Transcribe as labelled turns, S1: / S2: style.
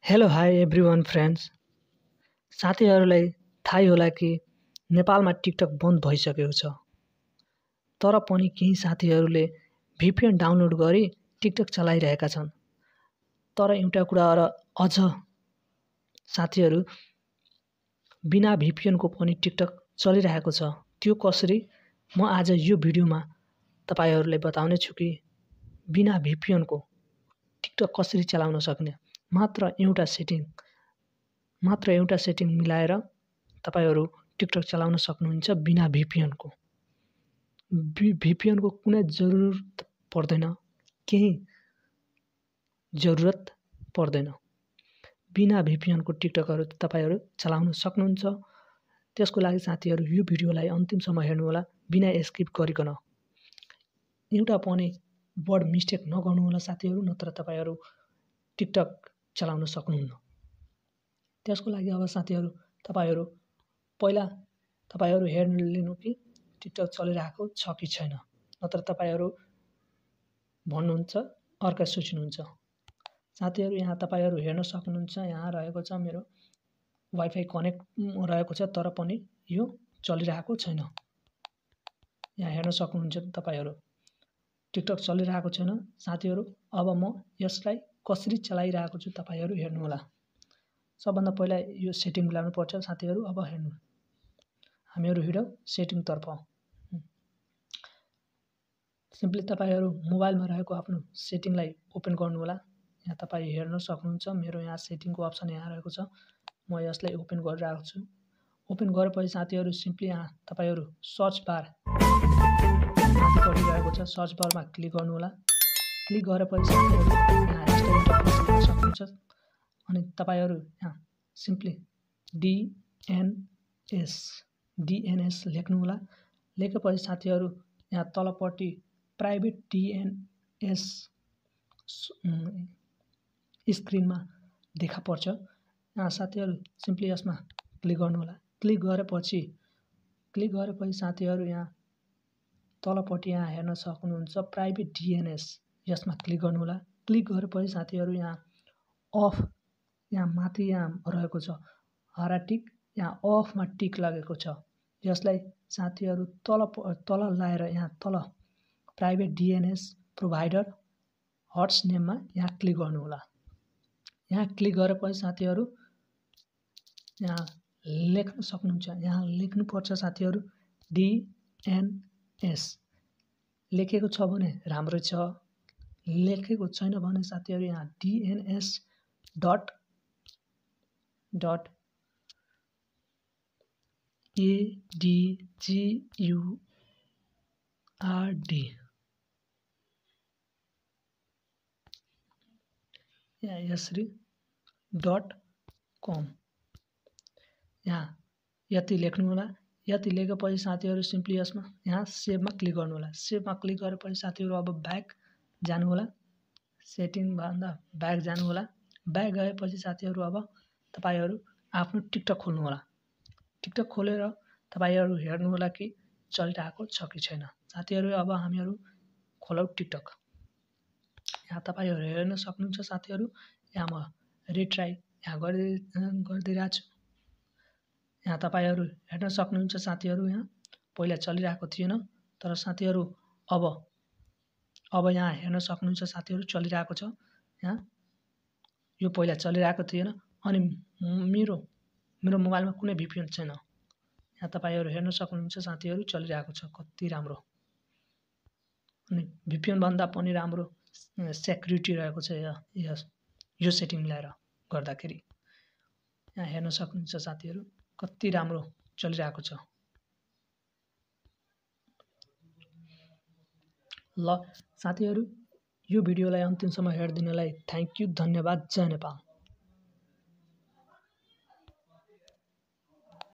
S1: Hello hi everyone friends. साथीहरूलाई थाहै होला कि नेपालमा टिकटक बन्द भइसकेको छ। तर पनि केही साथीहरूले VPN डाउनलोड गरी टिकटक चलाइरहेका छन्। तर एउटा कुरा अझ साथीहरू बिना VPN को पनि टिकटक चलिरहेको छ। त्यो कसरी? म आज यो भिडियोमा तपाईहरूलाई बताउने छु कि बिना VPN को टिकटक कसरी चलाउन सक्ने। मात्र एउटा सेटिङ मिलाएर तपाईहरू टिकटक चलाउन सक्नुहुन्छ बिना VPN को। VPN को कुनै जरुरत पर्दैन, केही जरुरत पर्दैन। बिना VPN को टिकटकहरू तपाईहरू चलाउन सक्नुहुन्छ। त्यसको लागि साथीहरू यो भिडियोलाई अन्तिमसम्म हेर्नु होला, बिना स्किप गरिकन। एउटा पनि वर्ड मिस्टेक नगर्नु होला साथीहरू, नत्र तपाईहरू टिकटक चलाउन सक्नुहुन्न। त्यसको लागि अब साथीहरू तपाईहरू पहिला तपाईहरू हेर्न लिनु कि टिकटक चलिरहेको छ कि छैन, नत्र तपाईहरू भन्नुहुन्छ अर्कै सोच्नुहुन्छ। साथीहरू यहाँ तपाईहरू हेर्न सक्नुहुन्छ, यहाँ रहेको छ मेरो वाइफाई कनेक्ट रहेको छ, तर पनि यो चलिरहेको छैन। यहाँ हेर्न सक्नुहुन्छ तपाईहरू टिकटक चलिरहेको छैन। साथीहरू अब म यसलाई कसरी चलाइरहेको छु तपाईहरू हेर्नु होला। सबभन्दा पहिला यो सेटिङ मिलाउनु पर्छ साथीहरू। अब हेर्नु, हामीहरू हिँडौँ सेटिङ तर्फ। सिम्पली तपाईहरू मोबाइलमा रहेको आफ्नो सेटिङलाई ओपन गर्नु होला। यहाँ तपाईँ हेर्न सक्नुहुन्छ मेरो यहाँ सेटिङको अप्सन यहाँ रहेको छ। म यसलाई ओपन गरिरहेको छु। ओपन गरेपछि साथीहरू सिम्पली यहाँ तपाईहरू सर्च बार माथिपट्टि रहेको छ, सर्च बारमा क्लिक गर्नु होला। क्लिक गरेपछि साथीहरू यहाँ हेर्न सक्नुहुन्छ अनि तपाईहरू यहाँ सिम्पली DNS लेख्नु होला। लेखेपछि साथीहरू यहाँ तलपट्टि प्राइभेट DNS स्क्रिनमा देखा पर्छ। यहाँ साथीहरू सिम्पली यसमा क्लिक गर्नु होला। क्लिक गरेपछि साथीहरू यहाँ तलपट्टि यहाँ हेर्न सक्नुहुन्छ प्राइभेट DNS, यसमा क्लिक गर्नु होला। क्लिक गरेपछि साथीहरू यहाँ अफ, यहाँ माथि यहाँ रहेको छ हरा टिक, यहाँ अफमा टिक लागेको छ। यसलाई साथीहरू तल लाएर यहाँ तल प्राइभेट DNS प्रोभाइडर हट्स नेममा यहाँ क्लिक गर्नु होला। यहाँ क्लिक गरेपछि साथीहरू यहाँ लेख्न सक्नुहुन्छ, यहाँ लेख्नुपर्छ साथीहरू DNS। लेखेको छ भने राम्रो छ, लेखेको छैन भने साथीहरू यहाँ DNS डट ADGURD यहाँ यसरी .com यहाँ यति लेख्नु होला। यति लेखेपछि साथीहरू सिम्पली यसमा यहाँ सेभमा क्लिक गर्नु होला। सेभमा क्लिक गरेपछि साथीहरू अब ब्याक जानु होला। सेटिङभन्दा ब्याक जानु होला। ब्याक गएपछि साथीहरू अब तपाईहरू आफ्नो टिकटक खोल्नु होला। टिकटक खोलेर तपाईहरू हेर्नु होला कि चलिरहेको छ कि छैन। साथीहरू अब हामीहरू खोलौँ टिकटक। यहाँ तपाईहरू हेर्न सक्नुहुन्छ साथीहरू, यहाँ म रिट्राई यहाँ गरिदिइरहेको छु। यहाँ तपाईहरू हेर्न सक्नुहुन्छ साथीहरू, यहाँ पहिला चलिरहेको थिएन, तर साथीहरू अब यहाँ हेर्न सक्नुहुन्छ साथीहरू चलिरहेको छ। यहाँ यो पहिला चलिरहेको थिएन अनि मेरो मोबाइलमा कुनै VPN छैन। यहाँ तपाईहरू हेर्न सक्नुहुन्छ साथीहरू चलिरहेको छ, कति राम्रो। अनि VPN भन्दा पनि राम्रो सेक्युरिटी रहेको छ यो सेटिङ मिलाएर गर्दाखेरि। यहाँ हेर्न सक्नुहुन्छ साथीहरू कति राम्रो चलिरहेको छ। ल साथीहरू यो भिडियोलाई अन्तिमसम्म हेरिदिनलाई थ्याङ्क यू, धन्यवाद। जय नेपाल।